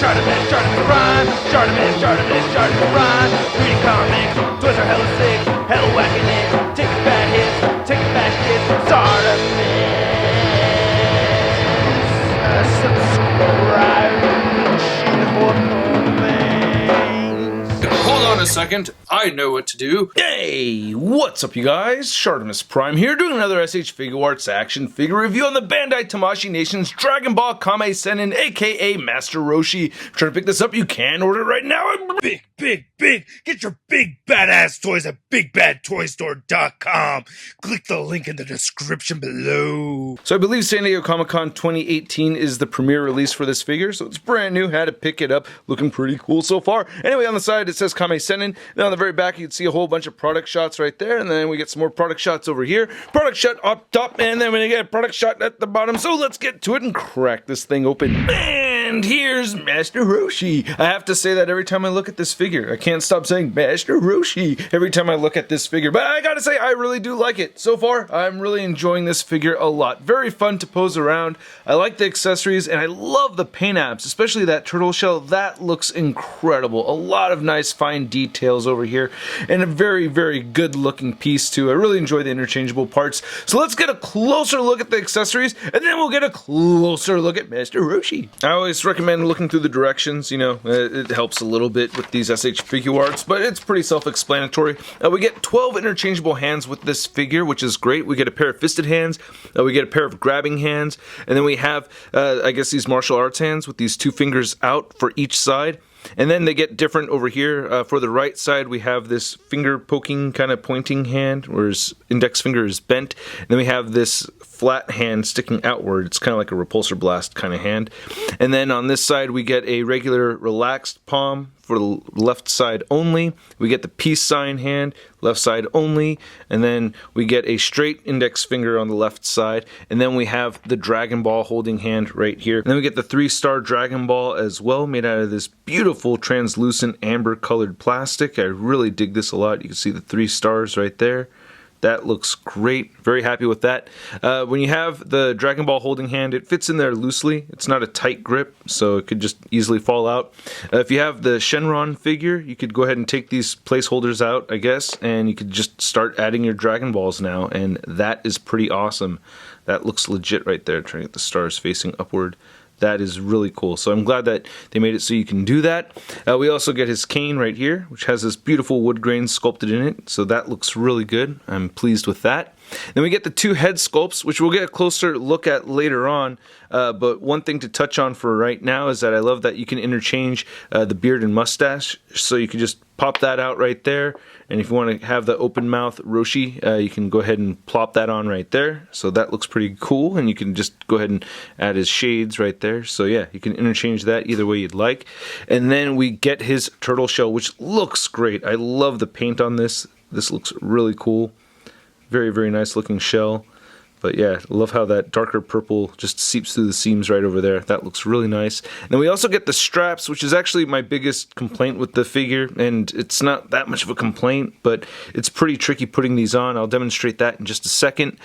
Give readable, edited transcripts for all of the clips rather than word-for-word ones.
ShartimusPrime. Reading comics, toys are hella sick, hella whacking it. Taking bad hits, taking back hits. Subscribe for more things. Hold on a second, I know what to do. Hey, what's up you guys? ShartimusPrime here doing another SH Figuarts action figure review on the Bandai Tamashii Nation's Dragon Ball Kame Sennin, aka Master Roshi. Trying to pick this up, you can order it right now. Big! Get your big badass toys at BigBadToyStore.com. Click the link in the description below. So I believe San Diego Comic-Con 2018 is the premiere release for this figure, so it's brand new, had to pick it up, looking pretty cool so far. Anyway, on the side it says Kame Sennin, then on the very back you can see a whole bunch of product shots right there, and then we get some more product shots over here, product shot up top, and then we get a product shot at the bottom. So let's get to it and crack this thing open. And here's Master Roshi. I have to say that every time I look at this figure. I can't stop saying Master Roshi every time I look at this figure. But I gotta say, I really do like it. So far, I'm really enjoying this figure a lot. Very fun to pose around. I like the accessories, and I love the paint apps, especially that turtle shell. That looks incredible. A lot of nice fine details over here, and a very, very good looking piece too. I really enjoy the interchangeable parts. So let's get a closer look at the accessories, and then we'll get a closer look at Master Roshi. I always recommend looking through the directions, you know, it helps a little bit with these SH Figuarts, but it's pretty self-explanatory. We get 12 interchangeable hands with this figure, which is great. We get a pair of fisted hands, we get a pair of grabbing hands, and then we have, I guess, these martial arts hands with these two fingers out for each side. And then they get different over here. For the right side, we have this finger poking, kind of pointing hand, where his index finger is bent. And then we have this flat hand sticking outward. It's kind of like a repulsor blast kind of hand. And then on this side, we get a regular relaxed palm for the left side only. We get the peace sign hand, left side only. And then we get a straight index finger on the left side. And then we have the Dragon Ball holding hand right here. And then we get the 3-star Dragon Ball as well, made out of this beautiful translucent amber colored plastic. I really dig this a lot. You can see the 3 stars right there. That looks great. Very happy with that. When you have the Dragon Ball holding hand, it fits in there loosely. It's not a tight grip, so it could just easily fall out. If you have the Shenron figure, you could go ahead and take these placeholders out, I guess, and you could just start adding your Dragon Balls now, and that is pretty awesome. That looks legit right there, trying to get the stars facing upward. That is really cool. So I'm glad that they made it so you can do that. We also get his cane right here, which has this beautiful wood grain sculpted in it. So that looks really good. I'm pleased with that. Then we get the 2 head sculpts, which we'll get a closer look at later on. But one thing to touch on for right now is that I love that you can interchange the beard and mustache. So you can just pop that out right there. And if you want to have the open mouth Roshi, you can go ahead and plop that on right there. So that looks pretty cool. And you can just go ahead and add his shades right there. So yeah, you can interchange that either way you'd like. And then we get his turtle shell, which looks great. I love the paint on this. This looks really cool. Very, very nice looking shell. But yeah, I love how that darker purple just seeps through the seams right over there. That looks really nice. And then we also get the straps, which is actually my biggest complaint with the figure. And it's not that much of a complaint, but it's pretty tricky putting these on. I'll demonstrate that in just a second.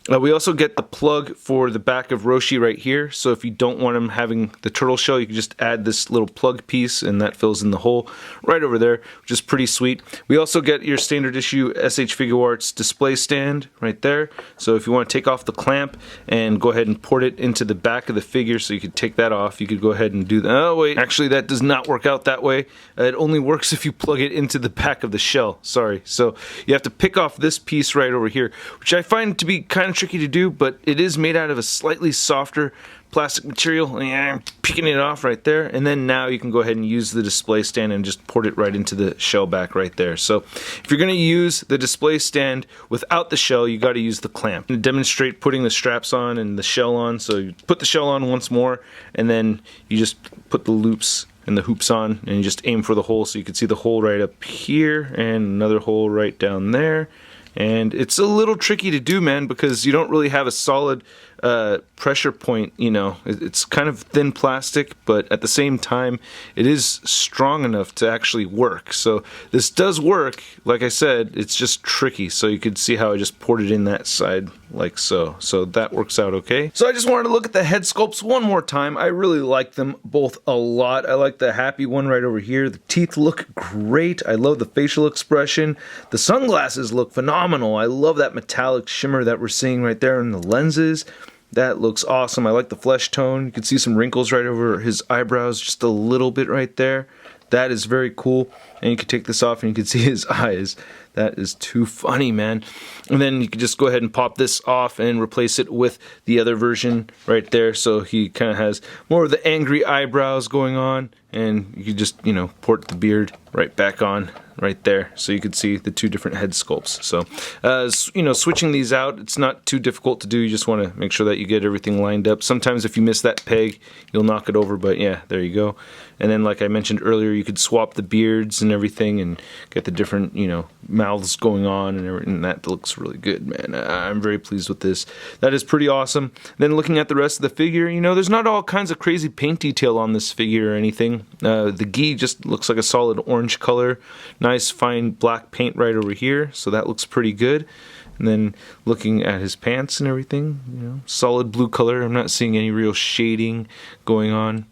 We also get the plug for the back of Roshi right here. So if you don't want him having the turtle shell, you can just add this little plug piece, and that fills in the hole right over there, which is pretty sweet. We also get your standard issue SH Figuarts display stand right there. So if you want to take off the clamp and go ahead and port it into the back of the figure so you could take that off, you could go ahead and do that. Oh wait, actually that does not work out that way. It only works if you plug it into the back of the shell. Sorry. So you have to pick off this piece right over here, which I find to be kind of tricky to do, but it is made out of a slightly softer plastic material. Yeah, I'm picking it off right there, and then now you can go ahead and use the display stand and just port it right into the shell back right there. So if you're going to use the display stand without the shell, you got to use the clamp. And demonstrate putting the straps on and the shell on. So you put the shell on once more, and then you just put the loops and the hoops on, and you just aim for the hole. So you can see the hole right up here and another hole right down there. And it's a little tricky to do, man, because you don't really have a solid pressure point, you know, it's kind of thin plastic, but at the same time, it is strong enough to actually work. So this does work. Like I said, it's just tricky. So you could see how I just poured it in that side like so. So that works out okay. So I just wanted to look at the head sculpts one more time. I really like them both a lot. I like the happy one right over here. The teeth look great. I love the facial expression. The sunglasses look phenomenal. I love that metallic shimmer that we're seeing right there in the lenses. That looks awesome. I like the flesh tone. You can see some wrinkles right over his eyebrows, just a little bit right there. That is very cool. And you can take this off and you can see his eyes. That is too funny, man. And then you can just go ahead and pop this off and replace it with the other version right there. So he kind of has more of the angry eyebrows going on. And you can just, you know, port the beard right back on right there. So you can see the two different head sculpts. So, you know, switching these out, it's not too difficult to do. You just want to make sure that you get everything lined up. Sometimes if you miss that peg, you'll knock it over. But yeah, there you go. And then like I mentioned earlier, you could swap the beards and everything and get the different, you know, mouths going on and everything. And that looks really good, man. I'm very pleased with this. That is pretty awesome. Then looking at the rest of the figure, you know, there's not all kinds of crazy paint detail on this figure or anything. The gi just looks like a solid orange color. Nice fine black paint right over here, so that looks pretty good. And then looking at his pants and everything, you know, solid blue color. I'm not seeing any real shading going on,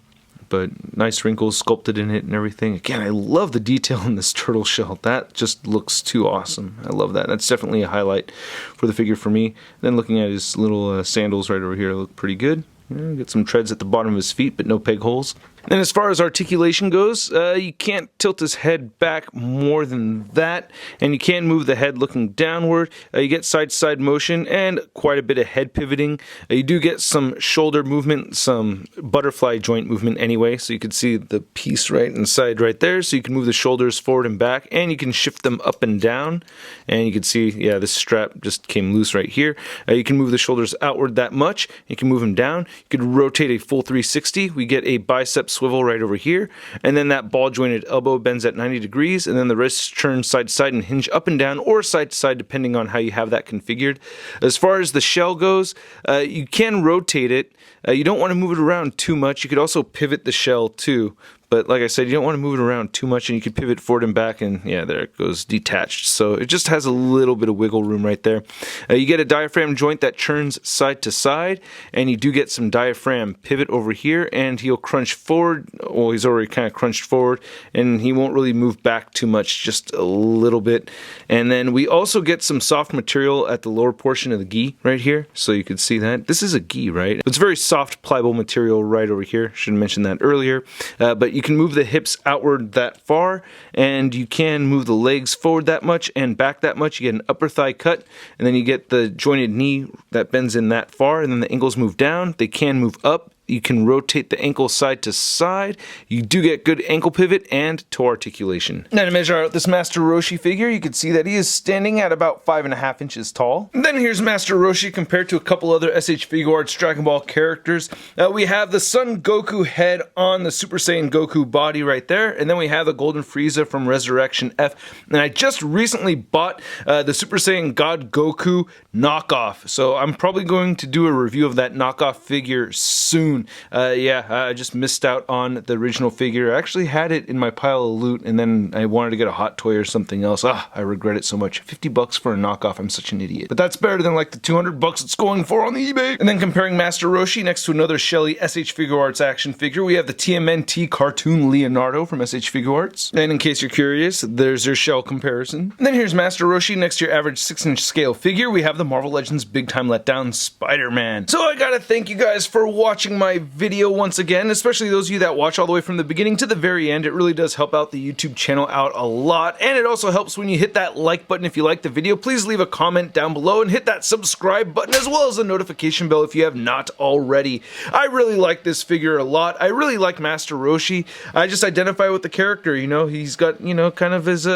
but nice wrinkles sculpted in it and everything. Again, I love the detail in this turtle shell. That just looks too awesome. I love that. That's definitely a highlight for the figure for me. Then looking at his little sandals right over here, look pretty good. You know, get some treads at the bottom of his feet, but no peg holes. And as far as articulation goes, you can't tilt his head back more than that, and you can move the head looking downward. You get side-to-side motion and quite a bit of head pivoting. You do get some shoulder movement, some butterfly joint movement anyway, so you can see the piece right inside right there, so you can move the shoulders forward and back, and you can shift them up and down, and you can see, yeah, this strap just came loose right here. You can move the shoulders outward that much, you can move them down, you could rotate a full 360, we get a bicep swivel right over here, and then that ball jointed elbow bends at 90 degrees, and then the wrists turn side to side and hinge up and down or side to side depending on how you have that configured. As far as the shell goes, you can rotate it. You don't want to move it around too much. You could also pivot the shell too. But like I said, you don't want to move it around too much, and you can pivot forward and back, and yeah, there it goes, detached. So it just has a little bit of wiggle room right there. You get a diaphragm joint that turns side to side, and you do get some diaphragm pivot over here, and he'll crunch forward. Well, he's already kind of crunched forward, and he won't really move back too much, just a little bit. And then we also get some soft material at the lower portion of the gi right here, so you can see that. This is a gi, right? It's very soft, pliable material right over here. Should have mentioned that earlier. But you can move the hips outward that far, and you can move the legs forward that much and back that much. You get an upper thigh cut, and then you get the jointed knee that bends in that far, and then the ankles move down. They can move up. You can rotate the ankle side to side. You do get good ankle pivot and toe articulation. Now to measure out this Master Roshi figure, you can see that he is standing at about 5.5 inches tall. And then here's Master Roshi compared to a couple other SH Figuarts Dragon Ball characters. We have the Son Goku head on the Super Saiyan Goku body right there, and then we have the Golden Frieza from Resurrection F. And I just recently bought the Super Saiyan God Goku knockoff, so I'm probably going to do a review of that knockoff figure soon. I just missed out on the original figure. I actually had it in my pile of loot, and then I wanted to get a hot toy or something else. I regret it so much. $50 for a knockoff. I'm such an idiot. But that's better than like the $200 it's going for on the eBay. And then comparing Master Roshi next to another Shelly SH Figuarts action figure, we have the TMNT cartoon Leonardo from SH Figuarts. And in case you're curious, there's your shell comparison. And then here's Master Roshi next to your average 6-inch scale figure. We have the Marvel Legends Big Time Letdown Spider-Man. So I gotta thank you guys for watching my video once again, especially those of you that watch all the way from the beginning to the very end. It really does help out the YouTube channel out a lot, and it also helps when you hit that like button if you like the video. Please leave a comment down below and hit that subscribe button as well as the notification bell if you have not already. I really like this figure a lot. I really like Master Roshi. I just identify with the character, you know. He's got, you know, kind of his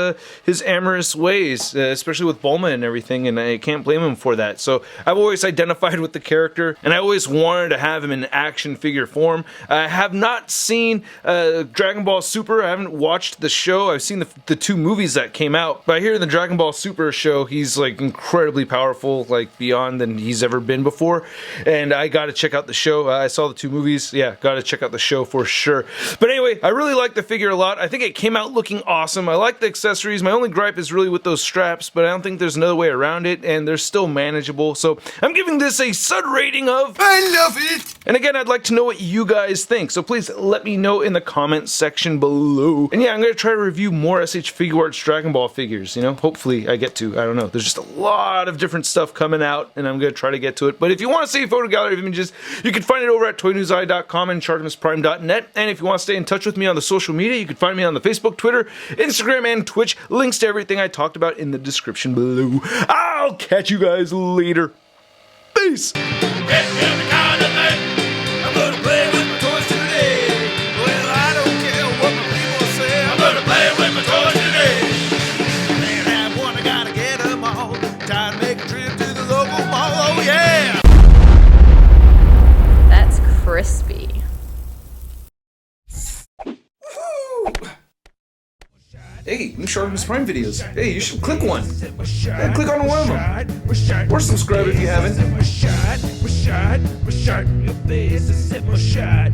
amorous ways, especially with Bulma and everything, and I can't blame him for that. So I've always identified with the character, and I always wanted to have him in action action figure form. I have not seen Dragon Ball Super. I haven't watched the show. I've seen the 2 movies that came out, but I hear in the Dragon Ball Super show he's like incredibly powerful, like beyond than he's ever been before, and I gotta check out the show. I saw the 2 movies. Yeah, gotta check out the show for sure. But anyway, I really like the figure a lot. I think it came out looking awesome. I like the accessories. My only gripe is really with those straps, but I don't think there's another way around it, and they're still manageable. So I'm giving this a SUD rating of I love it. And again, I'd like to know what you guys think, so please let me know in the comment section below. And yeah, I'm gonna try to review more SH Figuarts Dragon Ball figures, you know, hopefully I get to. I don't know, there's just a lot of different stuff coming out, and I'm gonna try to get to it. But if you want to see a photo gallery of images, you can find it over at toynewseye.com and ShartimusPrime.net. And if you want to stay in touch with me on the social media, you can find me on the Facebook, Twitter, Instagram, and Twitch. Links to everything I talked about in the description below. I'll catch you guys later. Peace! That's crispy. Hey, new Shartimus Prime videos. Hey, you should click one. Yeah, click on one of them. Or subscribe if you haven't. Your face is my shot.